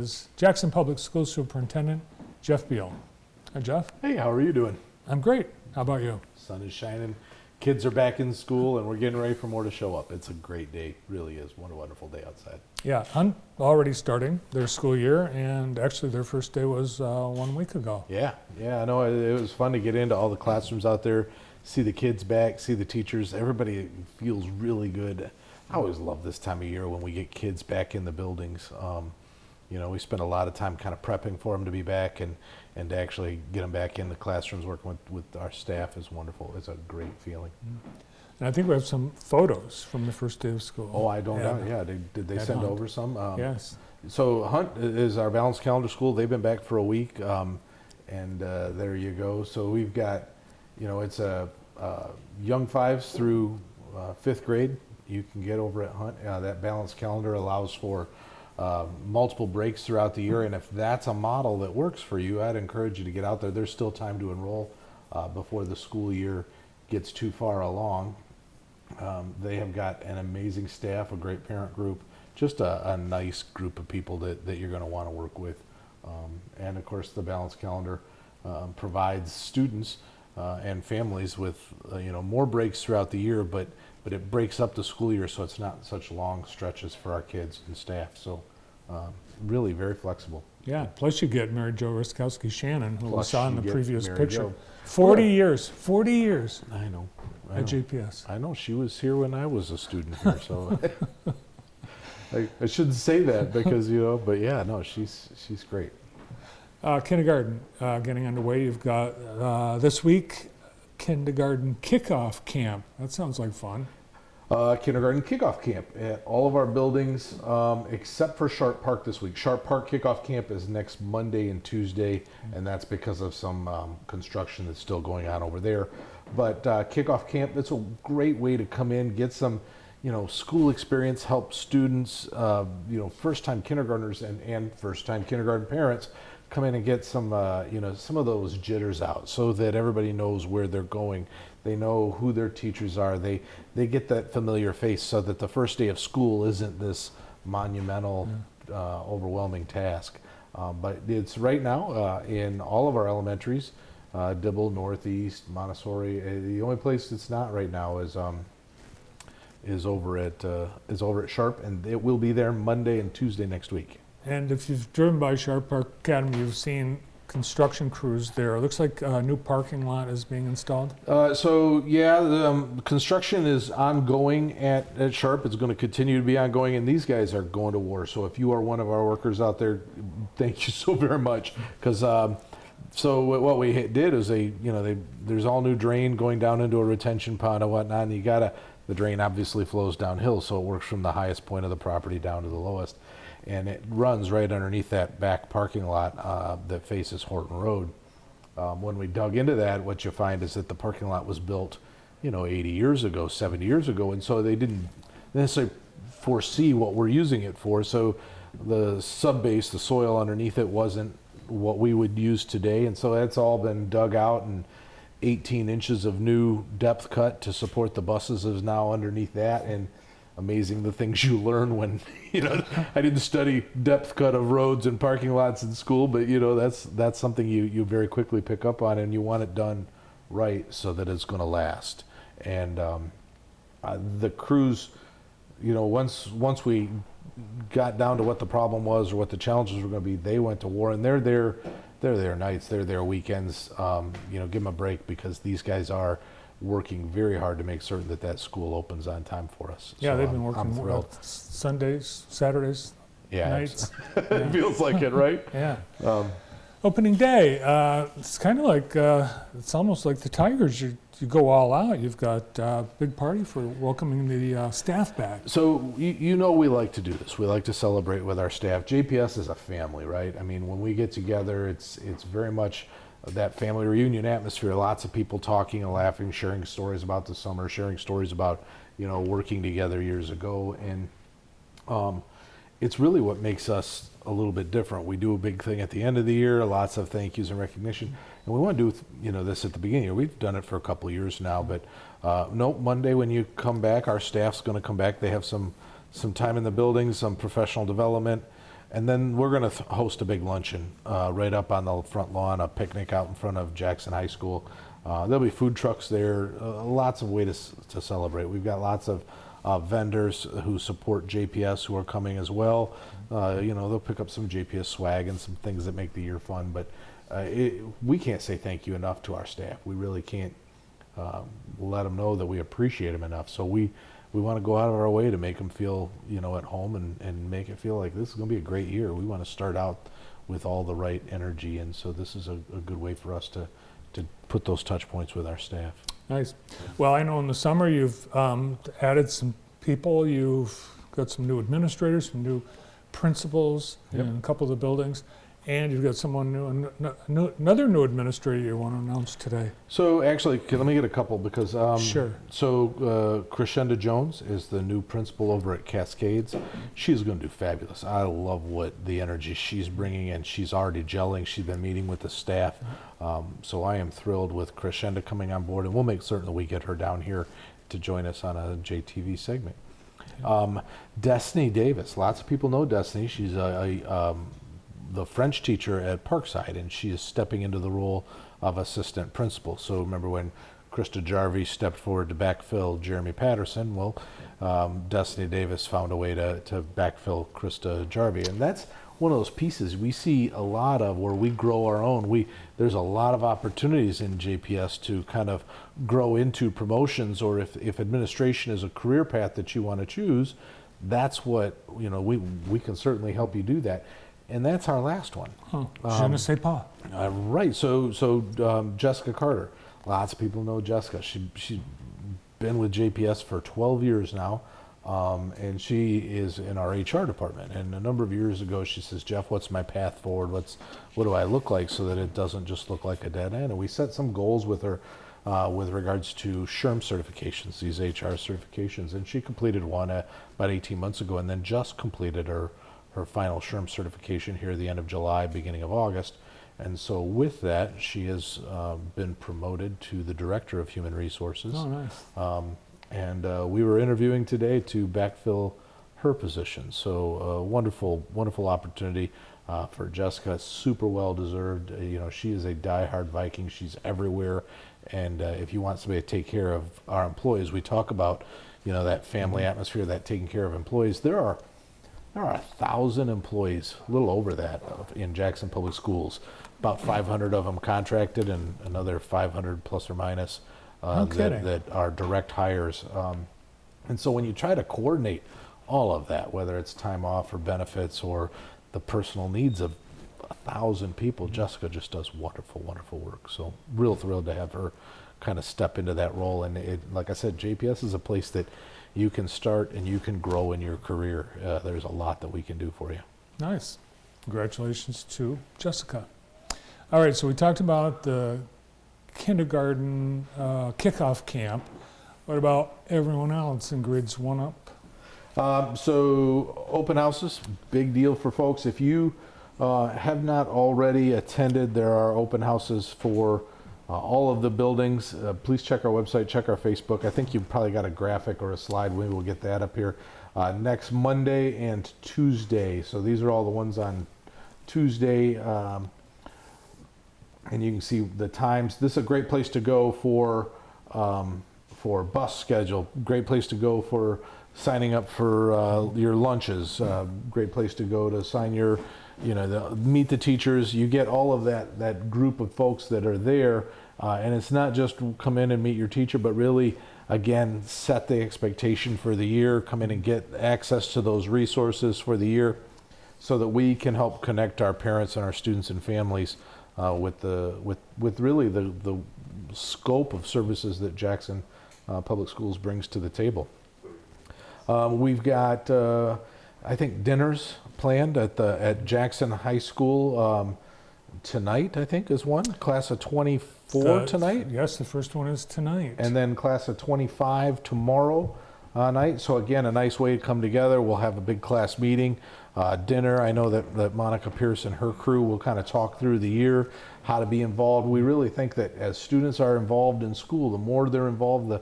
Is Jackson Public School Superintendent Jeff Beal. Hi, Jeff. Hey, how are you doing? I'm great. How about you? Sun is shining, kids are back in school, and we're getting ready for more to show up. It's a great day, really is. What a wonderful day outside. Yeah, I'm already starting their school year, and actually their first day was 1 week ago. Yeah, I know. It was fun to get into all the classrooms out there, see the kids back, see the teachers. Everybody feels really good. I always love this time of year when we get kids back in the buildings. We spend a lot of time kind of prepping for them to be back, and to actually get them back in the classrooms working with our staff is wonderful. It's a great feeling. And I think we have some photos from the first day of school. Oh, I don't know. Yeah, did they send Hunt. over some? Yes. So Hunt is our balanced calendar school. They've been back for a week, and there you go. So we've got, it's a young fives through fifth grade. You can get over at Hunt. That balanced calendar allows for multiple breaks throughout the year, and if that's a model that works for you, I'd encourage you to get out there. There's still time to enroll before the school year gets too far along. They have got an amazing staff, a great parent group, just a nice group of people that you're going to want to work with. And of course, the balanced calendar provides students and families with more breaks throughout the year, but it breaks up the school year so it's not such long stretches for our kids and staff. So really very flexible. Yeah, plus you get Mary Jo Ruskowski-Shannon, who we Plus saw in you the get previous Mary picture. Jo. 40 years I know. at GPS. I know, she was here when I was a student here, so I shouldn't say that because, but yeah, no, she's great. Kindergarten getting underway. You've got this week, kindergarten kickoff camp. That sounds like fun. Kindergarten kickoff camp at all of our buildings except for Sharp Park this week. Sharp Park kickoff camp is next Monday and Tuesday, and that's because of some construction that's still going on over there. But kickoff camp, that's a great way to come in, get some school experience, help students, first-time kindergartners and first-time kindergarten parents come in and get some some of those jitters out so that everybody knows where they're going. They know who their teachers are. They get that familiar face so that the first day of school isn't this monumental, overwhelming task. But it's right now in all of our elementaries, Dibble, Northeast, Montessori. The only place it's not right now is over at Sharp, and it will be there Monday and Tuesday next week. And if you've driven by Sharp Park Academy, you've seen construction crews there. It looks like a new parking lot is being installed. The construction is ongoing at Sharp. It's going to continue to be ongoing, and these guys are going to war. So if you are one of our workers out there, thank you so very much. Because so what we did is there's all new drain going down into a retention pond and whatnot, and the drain obviously flows downhill, so it works from the highest point of the property down to the lowest. And it runs right underneath that back parking lot that faces Horton Road. When we dug into that, what you find is that the parking lot was built, 80 years ago, 70 years ago, and so they didn't necessarily foresee what we're using it for. So the sub-base, the soil underneath it, wasn't what we would use today, and so that's all been dug out, and 18 inches of new depth cut to support the buses is now underneath that. And amazing the things you learn when I didn't study depth cut of roads and parking lots in school, but that's something you very quickly pick up on, and you want it done right so that it's going to last. And the crews, once we got down to what the problem was or what the challenges were going to be, they went to war, and they're there nights, they're there weekends. Give them a break, because these guys are working very hard to make certain that school opens on time for us. Yeah, so they've been working Sundays, Saturdays, nights. It feels like it, right? Yeah. Opening day, it's kind of like, it's almost like the Tigers. You go all out. You've got a big party for welcoming the staff back. So we like to do this. We like to celebrate with our staff. JPS is a family, right? I mean, when we get together, it's very much that family reunion atmosphere. Lots of people talking and laughing, sharing stories about the summer, sharing stories about working together years ago, and it's really what makes us a little bit different. We do a big thing at the end of the year, lots of thank yous and recognition, and we want to do this at the beginning. We've done it for a couple of years now, but Monday when you come back, our staff's going to come back. They have some time in the building, some professional development. And then we're going to host a big luncheon right up on the front lawn, a picnic out in front of Jackson High School. There'll be food trucks there, lots of ways to celebrate. We've got lots of vendors who support JPS who are coming as well. They'll pick up some JPS swag and some things that make the year fun. But we can't say thank you enough to our staff. We really can't let them know that we appreciate them enough. So we want to go out of our way to make them feel, at home and make it feel like this is going to be a great year. We want to start out with all the right energy, and so this is a good way for us to put those touch points with our staff. Nice. Well, I know in the summer you've added some people. You've got some new administrators, some new principals in a couple of the buildings, and you've got someone new, another new administrator you want to announce today. So actually, let me get a couple because Sure. So Crescenda Jones is the new principal over at Cascades. She's going to do fabulous. I love what the energy she's bringing in. She's already gelling. She's been meeting with the staff. So I am thrilled with Crescenda coming on board, and we'll make certain that we get her down here to join us on a JTV segment. Destiny Davis. Lots of people know Destiny. She's the French teacher at Parkside, and she is stepping into the role of assistant principal. So remember when Krista Jarvie stepped forward to backfill Jeremy Patterson? Well, Destiny Davis found a way to backfill Krista Jarvie, and that's one of those pieces we see a lot of where we grow our own. There's a lot of opportunities in JPS to kind of grow into promotions, or if administration is a career path that you want to choose, that's what, we can certainly help you do that. And that's our last one. Je ne sais pas. Right. So Jessica Carter. Lots of people know Jessica. She's been with JPS for 12 years now, and she is in our HR department. And a number of years ago, she says, "Jeff, what's my path forward? What do I look like so that it doesn't just look like a dead end?" And we set some goals with her with regards to SHRM certifications, these HR certifications. And she completed one about 18 months ago, and then just completed her final SHRM certification here at the end of July, beginning of August. And so with that, she has been promoted to the Director of Human Resources. Oh, nice. And we were interviewing today to backfill her position. So wonderful, wonderful opportunity for Jessica, super well deserved. She is a diehard Viking. She's everywhere. And if you want somebody to take care of our employees, we talk about, that family atmosphere, that taking care of employees. There are 1,000 employees, a little over that, in Jackson Public Schools. About 500 of them contracted, and another 500 plus or minus that are direct hires. And so when you try to coordinate all of that, whether it's time off or benefits or the personal needs of 1,000 people, Jessica just does wonderful, wonderful work. So real thrilled to have her kind of step into that role. And like I said, JPS is a place that you can start and you can grow in your career. There's a lot that we can do for you. Nice. Congratulations to Jessica. All right, so we talked about the kindergarten kickoff camp. What about everyone else in grades 1 up? So open houses, big deal for folks. If you have not already attended, there are open houses for all of the buildings. Please check our website, check our Facebook. I think you've probably got a graphic or a slide. We will get that up here. Next Monday and Tuesday. So these are all the ones on Tuesday. And you can see the times. This is a great place to go for bus schedule. Great place to go for signing up for your lunches. Great place to go to sign your, meet the teachers. You get all of that group of folks that are there. And it's not just come in and meet your teacher, but really, again, set the expectation for the year, come in and get access to those resources for the year so that we can help connect our parents and our students and families with really the scope of services that Jackson Public Schools brings to the table. We've got, I think, dinners planned at Jackson High School tonight, I think, is one. Class of 24 tonight? Yes, the first one is tonight. And then class of 25 tomorrow night. So again, a nice way to come together. We'll have a big class meeting, dinner. I know that Monica Pierce and her crew will kind of talk through the year, how to be involved. We really think that as students are involved in school, the more they're involved,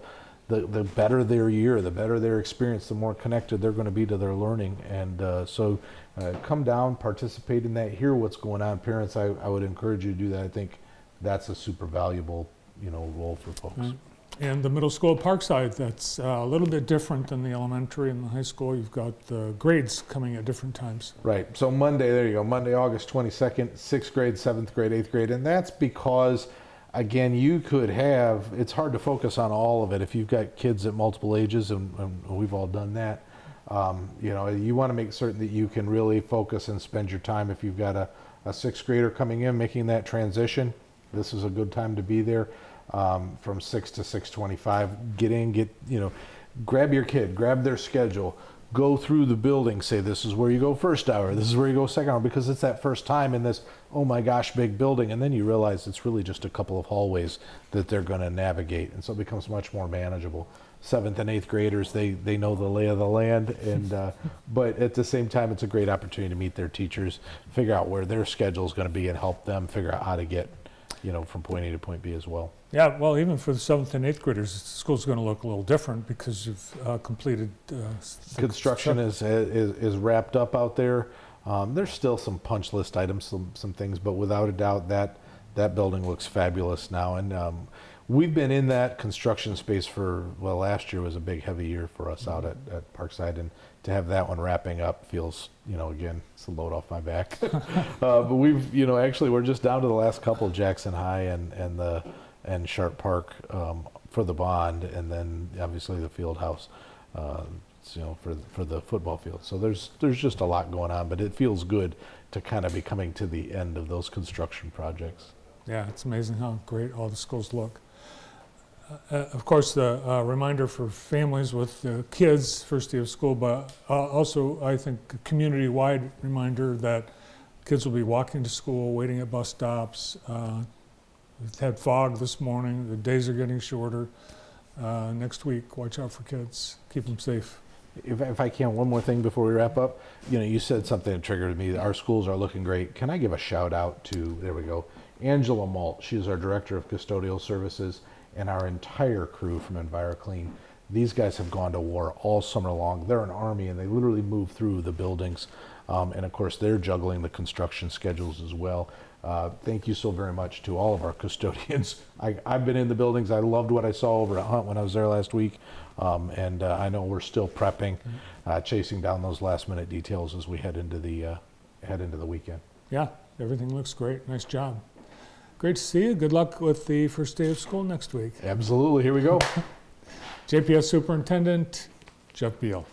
the better their year, the better their experience, the more connected they're going to be to their learning. And so come down, participate in that, hear what's going on. Parents, I would encourage you to do that. I think that's a super valuable, role for folks. Right. And the middle school at Parkside, that's a little bit different than the elementary and the high school. You've got the grades coming at different times. Right. So Monday, there you go. Monday, August 22nd, 6th grade, 7th grade, 8th grade. And that's because, again, you could have, it's hard to focus on all of it if you've got kids at multiple ages, and we've all done that. You want to make certain that you can really focus and spend your time. If you've got a 6th grader coming in, making that transition, this is a good time to be there. From 6 to 6:25, get in, grab your kid, grab their schedule, go through the building, say this is where you go first hour, this is where you go second hour, because it's that first time in this, oh my gosh, big building, and then you realize it's really just a couple of hallways that they're going to navigate, and so it becomes much more manageable. 7th and 8th graders, they know the lay of the land, and but at the same time, it's a great opportunity to meet their teachers, figure out where their schedule is going to be, and help them figure out how to get from point A to point B as well. Yeah, well, even for the 7th and 8th graders, the school's going to look a little different because you've completed Construction is wrapped up out there. There's still some punch list items, some things, but without a doubt that building looks fabulous now. And we've been in that construction space for, last year was a big heavy year for us out at Parkside, and to have that one wrapping up feels, again, it's a load off my back. But we've, actually we're just down to the last couple, Jackson High and Sharp Park for the bond, and then obviously the field house, for the football field. So there's just a lot going on, but it feels good to kind of be coming to the end of those construction projects. Yeah, it's amazing how great all the schools look. Of course, the reminder for families with kids, first day of school, but also I think a community-wide reminder that kids will be walking to school, waiting at bus stops. We've had fog this morning. The days are getting shorter. Next week, watch out for kids. Keep them safe. If I can, one more thing before we wrap up. You said something that triggered me. Our schools are looking great. Can I give a shout out to, there we go, Angela Malt. She's our Director of Custodial Services, and our entire crew from EnviroClean. These guys have gone to war all summer long. They're an army, and they literally move through the buildings. And of course, they're juggling the construction schedules as well. Thank you so very much to all of our custodians. I've been in the buildings. I loved what I saw over at Hunt when I was there last week. And I know we're still prepping, chasing down those last minute details as we head into the weekend. Yeah, everything looks great. Nice job. Great to see you. Good luck with the first day of school next week. Absolutely. Here we go. JPS Superintendent Jeff Beal.